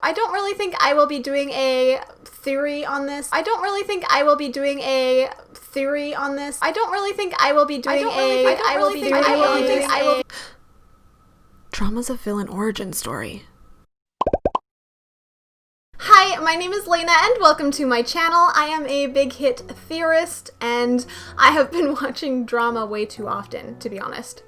I don't really think I will be doing a theory on this. I don't really think I will be doing a theory on this. I don't really think I will be doing Drama's a villain origin story. Hi, my name is Lena and welcome to my channel. I am a big hit theorist and I have been watching drama way too often, to be honest.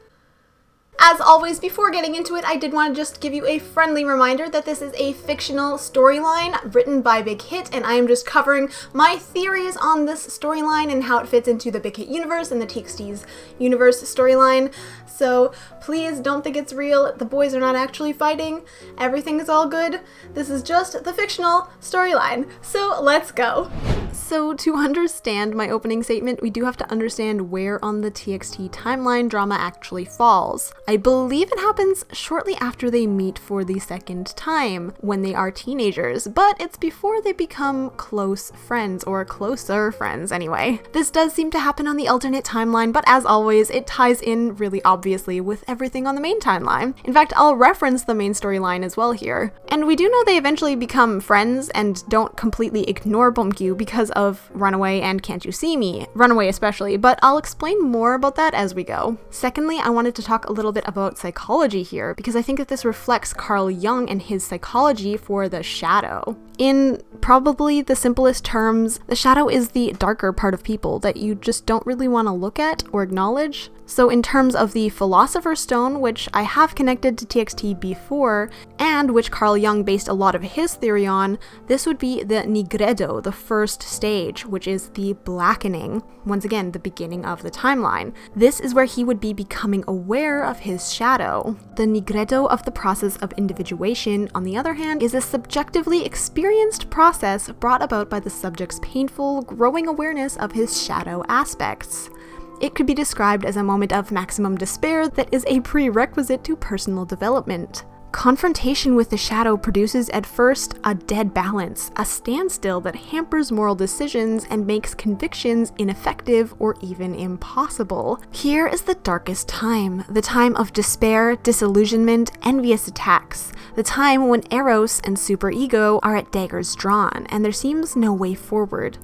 As always, before getting into it, I did want to just give you a friendly reminder that this is a fictional storyline written by Big Hit, and I am just covering my theories on this storyline and how it fits into the Big Hit universe and the TXT's universe storyline. So please don't think it's real. The boys are not actually fighting. Everything is all good. This is just the fictional storyline. So let's go. So to understand my opening statement, we do have to understand where on the TXT timeline drama actually falls. I believe it happens shortly after they meet for the second time, when they are teenagers, but it's before they become close friends, or closer friends anyway. This does seem to happen on the alternate timeline, but as always, it ties in really obviously with everything on the main timeline. In fact, I'll reference the main storyline as well here. And we do know they eventually become friends and don't completely ignore BEOMGYU because of Runaway and Can't You See Me, Runaway especially, but I'll explain more about that as we go. Secondly, I wanted to talk a little bit about psychology here, because I think that this reflects Carl Jung and his psychology for the shadow. In probably the simplest terms, the shadow is the darker part of people that you just don't really want to look at or acknowledge. So in terms of the Philosopher's Stone, which I have connected to TXT before, and which Carl Jung based a lot of his theory on, this would be the nigredo, the first stage, which is the blackening. Once again, the beginning of the timeline. This is where he would be becoming aware of his shadow. The nigredo of the process of individuation, on the other hand, is a subjectively experienced process brought about by the subject's painful, growing awareness of his shadow aspects. It could be described as a moment of maximum despair that is a prerequisite to personal development. Confrontation with the shadow produces at first a dead balance, a standstill that hampers moral decisions and makes convictions ineffective or even impossible. Here is the darkest time, the time of despair, disillusionment, envious attacks, the time when Eros and superego are at daggers drawn and there seems no way forward.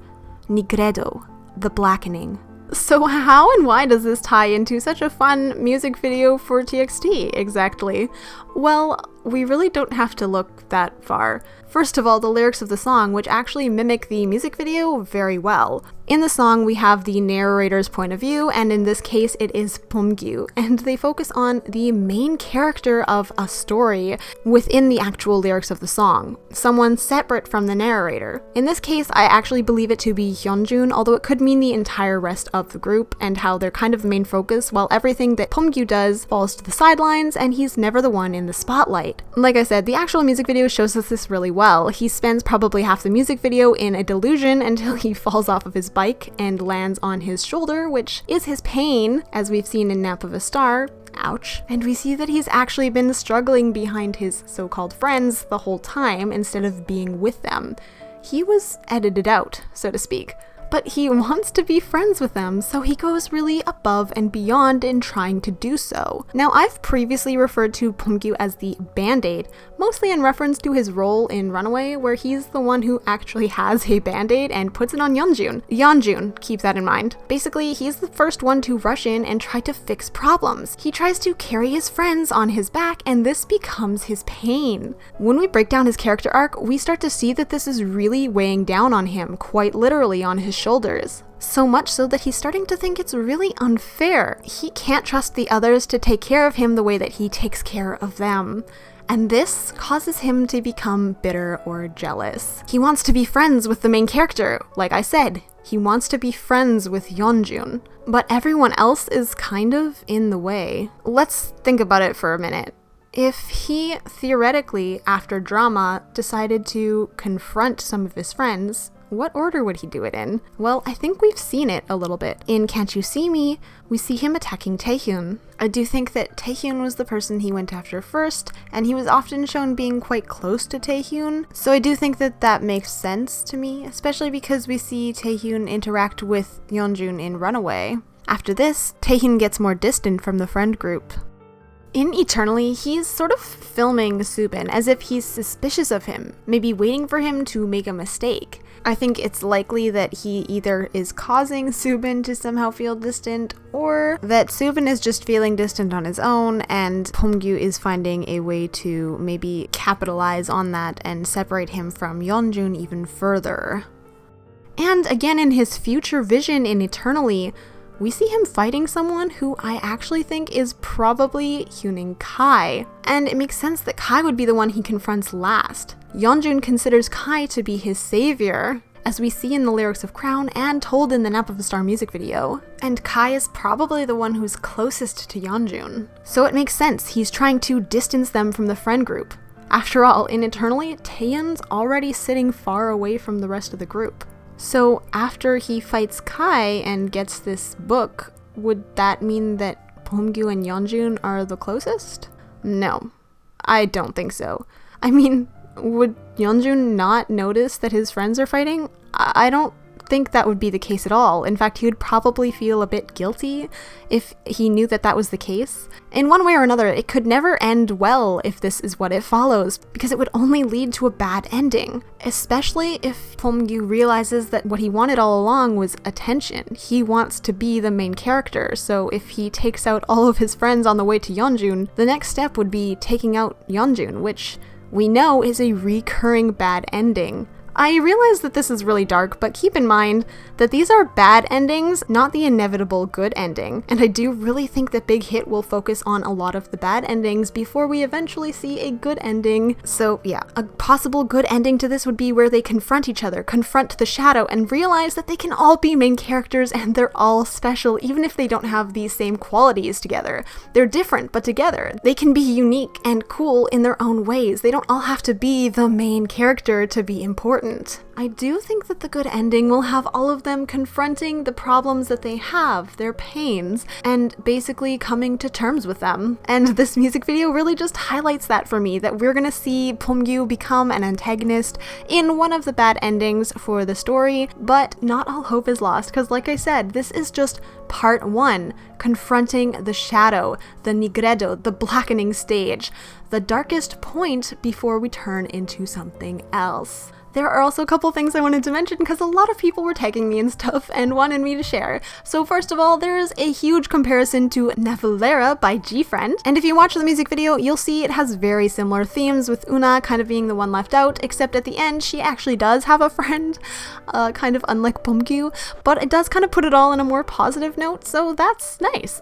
Nigredo, the blackening. So how and why does this tie into such a fun music video for TXT exactly? Well, we really don't have to look that far. First of all, the lyrics of the song, which actually mimic the music video very well. In the song, we have the narrator's point of view, and in this case, it is BEOMGYU, and they focus on the main character of a story within the actual lyrics of the song, someone separate from the narrator. In this case, I actually believe it to be Hyunjun, although it could mean the entire rest of the group, and how they're kind of the main focus, while everything that BEOMGYU does falls to the sidelines, and he's never the one in the spotlight. Like I said, the actual music video shows us this really well. He spends probably half the music video in a delusion until he falls off of his bike and lands on his shoulder, which is his pain, as we've seen in Nap of a Star. Ouch. And we see that he's actually been struggling behind his so-called friends the whole time instead of being with them. He was edited out, so to speak. But he wants to be friends with them, so he goes really above and beyond in trying to do so. Now, I've previously referred to BEOMGYU as the Band-Aid, mostly in reference to his role in Runaway, where he's the one who actually has a Band-Aid and puts it on Yeonjun, keep that in mind. Basically, he's the first one to rush in and try to fix problems. He tries to carry his friends on his back, and this becomes his pain. When we break down his character arc, we start to see that this is really weighing down on him, quite literally on his shoulders. So much so that he's starting to think it's really unfair. He can't trust the others to take care of him the way that he takes care of them. And this causes him to become bitter or jealous. He wants to be friends with the main character. Like I said, he wants to be friends with Yeonjun. But everyone else is kind of in the way. Let's think about it for a minute. If he theoretically, after drama, decided to confront some of his friends, what order would he do it in? Well, I think we've seen it a little bit. In Can't You See Me, we see him attacking Taehyun. I do think that Taehyun was the person he went after first, and he was often shown being quite close to Taehyun, so I do think that that makes sense to me, especially because we see Taehyun interact with Yeonjun in Runaway. After this, Taehyun gets more distant from the friend group. In Eternally, he's sort of filming Subin as if he's suspicious of him, maybe waiting for him to make a mistake. I think it's likely that he either is causing Subin to somehow feel distant, or that Subin is just feeling distant on his own, and BEOMGYU is finding a way to maybe capitalize on that and separate him from Yeonjun even further. And again, in his future vision in Eternally, we see him fighting someone who I actually think is probably Hyuning Kai. And it makes sense that Kai would be the one he confronts last. Yeonjun considers Kai to be his savior, as we see in the lyrics of Crown and told in the Nap of a Star music video. And Kai is probably the one who's closest to Yeonjun. So it makes sense he's trying to distance them from the friend group. After all, in Eternally, Taeyeon's already sitting far away from the rest of the group. So after he fights Kai and gets this book, would that mean that BEOMGYU and Yeonjun are the closest? No, I don't think so. I mean, would Yeonjun not notice that his friends are fighting? I don't think that would be the case at all. In fact, he would probably feel a bit guilty if he knew that that was the case. In one way or another, it could never end well if this is what it follows, because it would only lead to a bad ending, especially if BEOMGYU realizes that what he wanted all along was attention. He wants to be the main character, so if he takes out all of his friends on the way to Yeonjun, the next step would be taking out Yeonjun, which we know is a recurring bad ending. I realize that this is really dark, but keep in mind that these are bad endings, not the inevitable good ending. And I do really think that Big Hit will focus on a lot of the bad endings before we eventually see a good ending. So yeah, a possible good ending to this would be where they confront each other, confront the shadow, and realize that they can all be main characters and they're all special, even if they don't have these same qualities together. They're different, but together. They can be unique and cool in their own ways. They don't all have to be the main character to be important. I do think that the good ending will have all of them confronting the problems that they have, their pains, and basically coming to terms with them. And this music video really just highlights that for me, that we're gonna see BEOMGYU become an antagonist in one of the bad endings for the story, but not all hope is lost, because like I said, this is just part one, confronting the shadow, the nigredo, the blackening stage, the darkest point before we turn into something else. There are also a couple things I wanted to mention because a lot of people were tagging me and stuff and wanted me to share. So first of all, there's a huge comparison to Nevalera by G-Friend, and if you watch the music video, you'll see it has very similar themes, with Una kind of being the one left out, except at the end she actually does have a friend, kind of unlike BEOMGYU, but it does kind of put it all in a more positive note, so that's nice.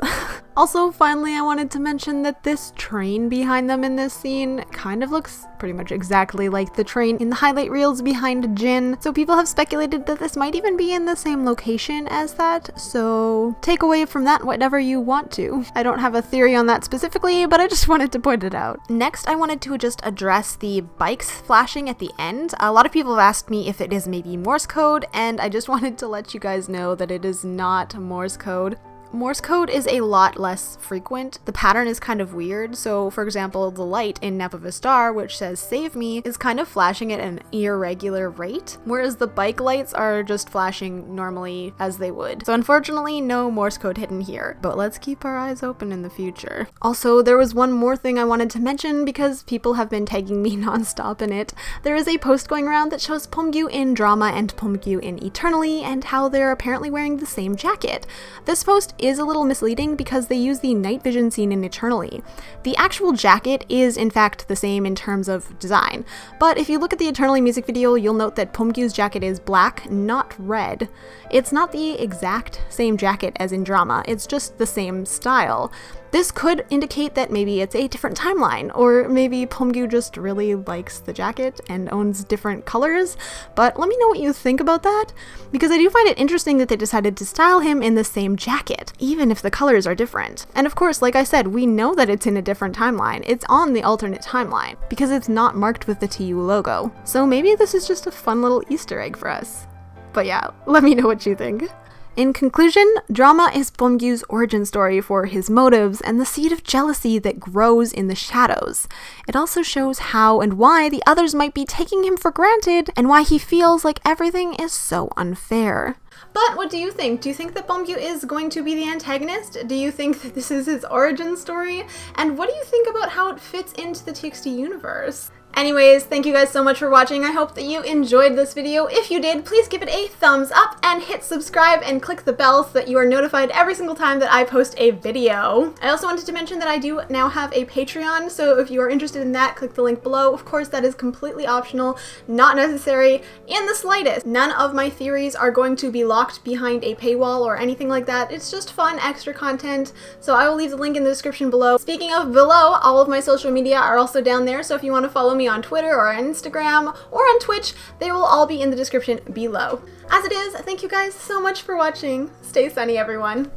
Also, finally, I wanted to mention that this train behind them in this scene kind of looks pretty much exactly like the train in the highlight reels behind Jin, so people have speculated that this might even be in the same location as that, so take away from that whatever you want to. I don't have a theory on that specifically, but I just wanted to point it out. Next, I wanted to just address the bikes flashing at the end. A lot of people have asked me if it is maybe Morse code, and I just wanted to let you guys know that it is not Morse code. Morse code is a lot less frequent. The pattern is kind of weird. So for example, the light in Nap of a Star, which says save me, is kind of flashing at an irregular rate, whereas the bike lights are just flashing normally as they would. So unfortunately, no Morse code hidden here, but let's keep our eyes open in the future. Also, there was one more thing I wanted to mention because people have been tagging me nonstop in it. There is a post going around that shows BEOMGYU in Drama and BEOMGYU in Eternally and how they're apparently wearing the same jacket. This post is a little misleading because they use the night vision scene in Eternally. The actual jacket is in fact the same in terms of design, but if you look at the Eternally music video, you'll note that BEOMGYU's jacket is black, not red. It's not the exact same jacket as in Drama, it's just the same style. This could indicate that maybe it's a different timeline, or maybe BEOMGYU just really likes the jacket and owns different colors, but let me know what you think about that, because I do find it interesting that they decided to style him in the same jacket, even if the colors are different. And of course, like I said, we know that it's in a different timeline. It's on the alternate timeline, because it's not marked with the TU logo. So maybe this is just a fun little Easter egg for us. But yeah, let me know what you think. In conclusion, Drama is BEOMGYU's origin story for his motives and the seed of jealousy that grows in the shadows. It also shows how and why the others might be taking him for granted and why he feels like everything is so unfair. But what do you think? Do you think that BEOMGYU is going to be the antagonist? Do you think that this is his origin story? And what do you think about how it fits into the TXT universe? Anyways, thank you guys so much for watching. I hope that you enjoyed this video. If you did, please give it a thumbs up and hit subscribe and click the bell so that you are notified every single time that I post a video. I also wanted to mention that I do now have a Patreon, so if you are interested in that, click the link below. Of course, that is completely optional, not necessary in the slightest. None of my theories are going to be locked behind a paywall or anything like that. It's just fun, extra content, so I will leave the link in the description below. Speaking of below, all of my social media are also down there, so if you want to follow me on Twitter or on Instagram or on Twitch, they will all be in the description below. As it is, thank you guys so much for watching. Stay sunny, everyone.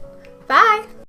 Bye!